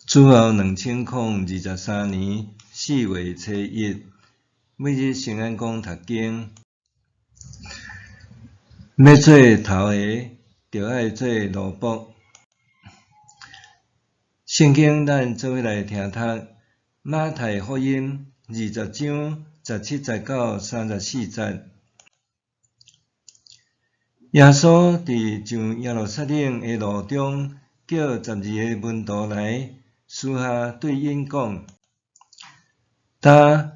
主后2023年4月初1，每日圣安宫读经。要做头个，就爱做奴仆。圣经咱做伙来听读，马太福音20章17、19、34节。耶稣伫上耶路撒冷的路中，叫12个门徒来，私下对因讲：呾，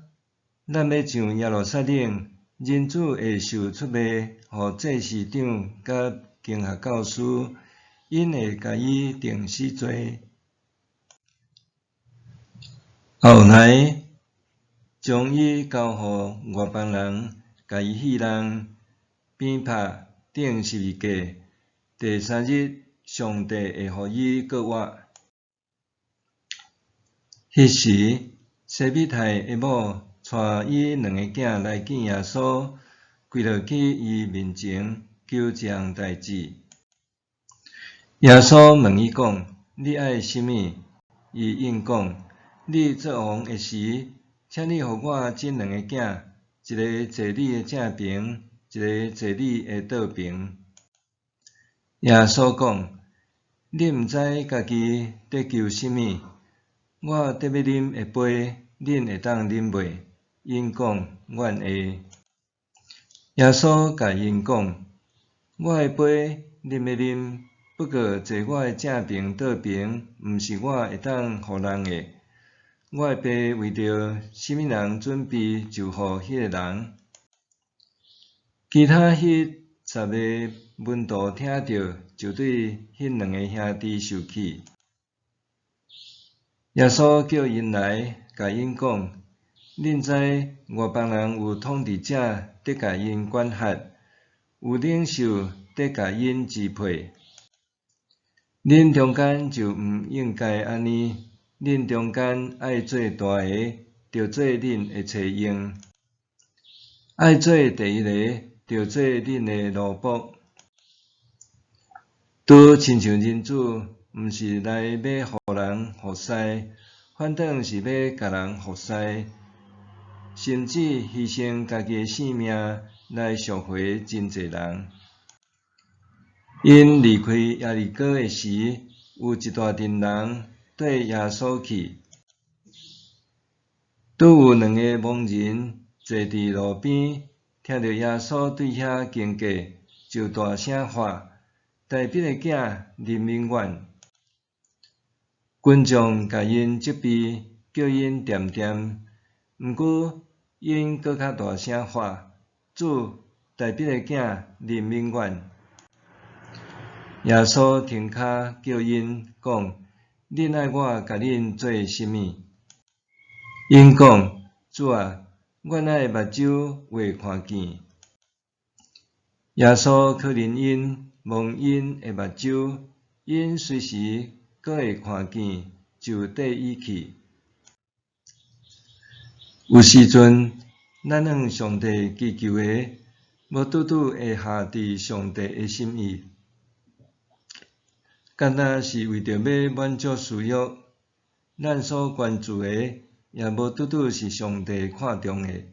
咱要上耶路撒冷，人子会受出卖，互祭司长甲经学教师，因会甲伊定死罪。后来将伊交互外邦人，甲伊戏弄、鞭拍、钉十字架。第三日，上帝会互伊搁活。迄时，西庇太的某带伊2个囝来见耶稣，跪落去伊面前，求一项代志。耶稣问伊讲：你爱甚物？伊应讲：你做王的时，请你互我这2个囝，一个坐你的正边，一个坐你的倒边。耶稣讲：你毋知家己在求甚物？我得要啉的杯，恁会当啉袂？因讲：阮会。耶稣甲因讲：我的杯恁要啉，不过坐我的正边倒边，毋是我会当互人的。我的爸为着甚物人准备，就互迄个人。其他迄10个门徒听着，就对迄2个兄弟生气。耶稣叫因来，甲因讲：恁知外邦人有统治者得甲因管辖，有领袖得甲因支配。恁中间就毋应该安尼，恁中间爱做大个，就做恁的妻用；爱做第一个，就做恁的奴仆。拄亲像人子，毋是来要互人服侍，反倒是要甲人服侍，甚至牺牲家己的性命来赎回真侪人。因离开耶利哥的时，有一大群人缀耶稣去，拄有2个盲人坐伫路边，听着耶稣对遐经过，就大声喊：大逼的囝，认明阮！群众甲因责备，叫因恬恬，毋过因搁较大声喊：主，大逼的囝，认明阮！耶稣停骹叫因讲：恁爱我甲恁做甚物？因讲：主啊，阮爱目睭会看见。耶稣可怜因，摸因的目睭，因随时搁会看见，就缀伊去。有时阵，咱向上帝祈求的，无拄拄会合伫上帝的心意，敢若是为着要满足私欲，咱所关注的也无拄拄是上帝看重的。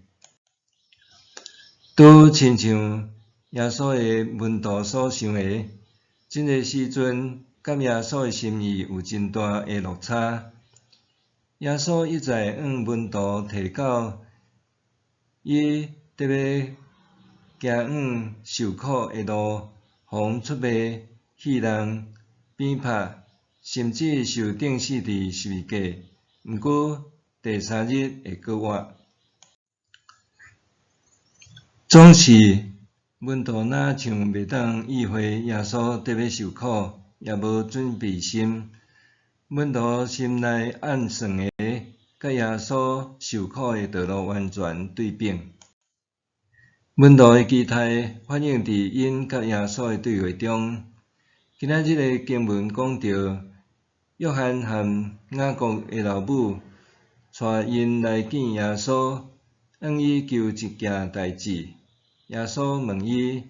拄亲像耶稣的门徒所想的，真侪时阵，甲耶稣的心意有真大的落差。耶稣一再向门徒提到，伊得要行往受苦的路，互出卖、戏弄、鞭拍，甚至受钉死伫十字架。毋过第3日会搁活。总是门徒若像袂当意会耶稣得要受苦，也无准备心。门徒心内暗算的，甲耶稣受苦的道路完全对平。门徒的期待反映伫因甲耶稣的对话中。今仔日的经文讲到，约翰和雅各的老母带因来见耶稣，向伊求一件代志。耶稣问伊：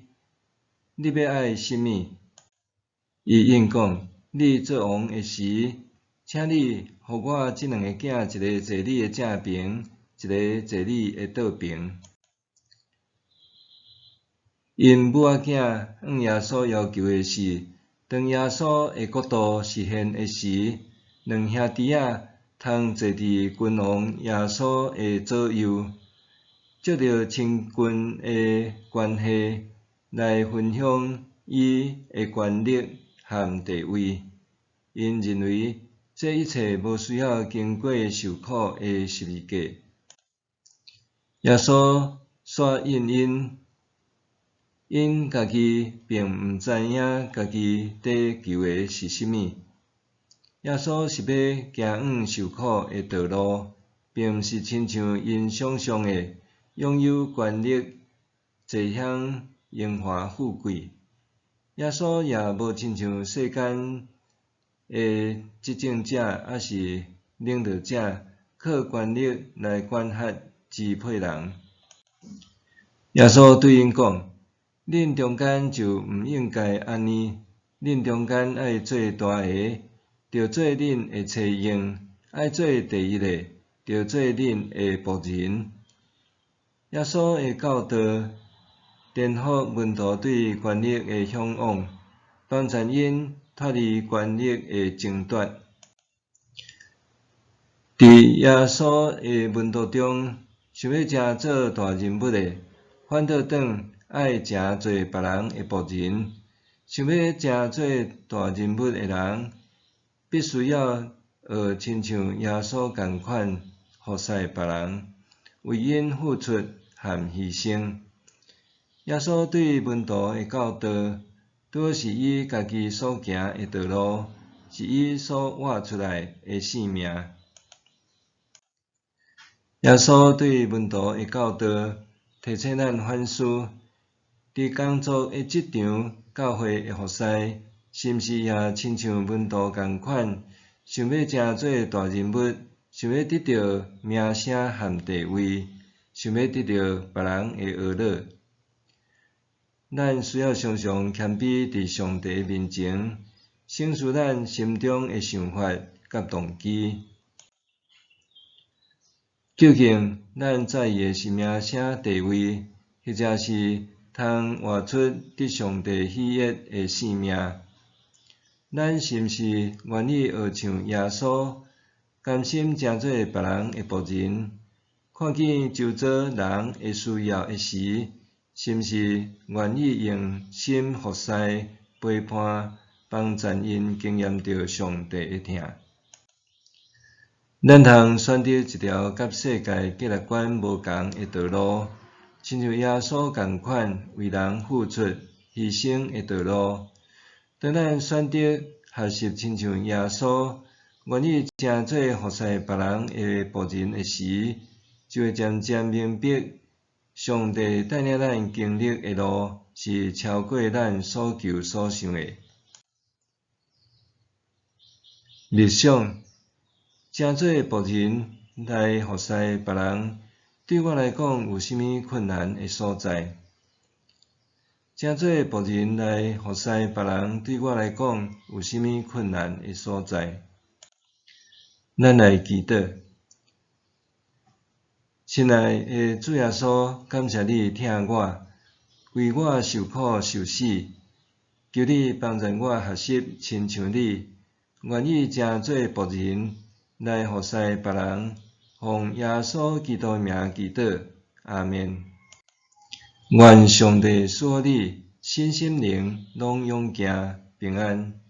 你要爱甚物？伊应讲：你做王的时，请你互我即两个囝，一个坐你的正边，一个坐你的倒边。因母仔囝向耶稣要求的是，当耶稣的国度实现的时，两兄弟仔通坐伫君王耶稣的左右，借着亲近的关系来分享伊的权力和地位。因认为这一切无需要经过受苦的十字架。耶稣煞应因家己并毋知影家己伫求的是甚物。耶稣是要行往受苦的道路，并毋是亲像因想象的拥有权力、坐享荣华富贵。耶稣也无亲像世间的执政者还是领导者，靠权力来管辖支配人。耶稣对因讲：恁中间就毋应该安尼，恁中间爱做大个，着做恁的妻用；爱做第一个，着做恁的仆人。耶稣的教导颠覆门徒对权力的向往，帮助因脱离权力的争夺。伫耶稣的门徒中，想要真做大人物的，反倒转爱真做别人的仆人。想要真做大人物的人，必须要学亲像耶稣共款，服侍别人，为因付出和牺牲。耶稣对门徒的教导，拄是伊家己所行的道路，是伊所活出来的生命。耶稣对门徒的教导，提醒咱反思：伫工作的职场、教会的服侍，是毋是也亲像门徒共款，想要真做大人物，想要得到名声和地位，想要得到别人的呵乐？咱需要常常谦卑伫上帝面前，审视咱心中的想法甲动机。究竟咱在意的是名声地位，或者是通活出得上帝喜悦的生命？咱是毋是愿意学像耶稣，甘心真做别人的仆人？看见周遭人的需要的时，是毋是愿意用心服侍、陪伴，帮助因经验到上帝的疼？咱通选择一条甲世界价值观无同的道路，亲像耶稣共款为人付出、牺牲的道路。当咱选择学习亲像耶稣，愿意真做服侍别人的仆人的时，就会渐渐明白，上帝带领咱经历的路是超过咱所求所想的。日想。真做仆人来服侍别人，对我来讲有啥物困难的所在？真做仆人来服侍别人，对我来讲有啥物困难的所在？咱来祈祷。亲爱的主耶稣，感谢你疼我，为我受苦受死，求你帮助我学习亲像你，愿意真做仆人。来服侍别人，奉耶稣基督名祈祷，阿们。愿上帝赐你身心灵拢永行平安。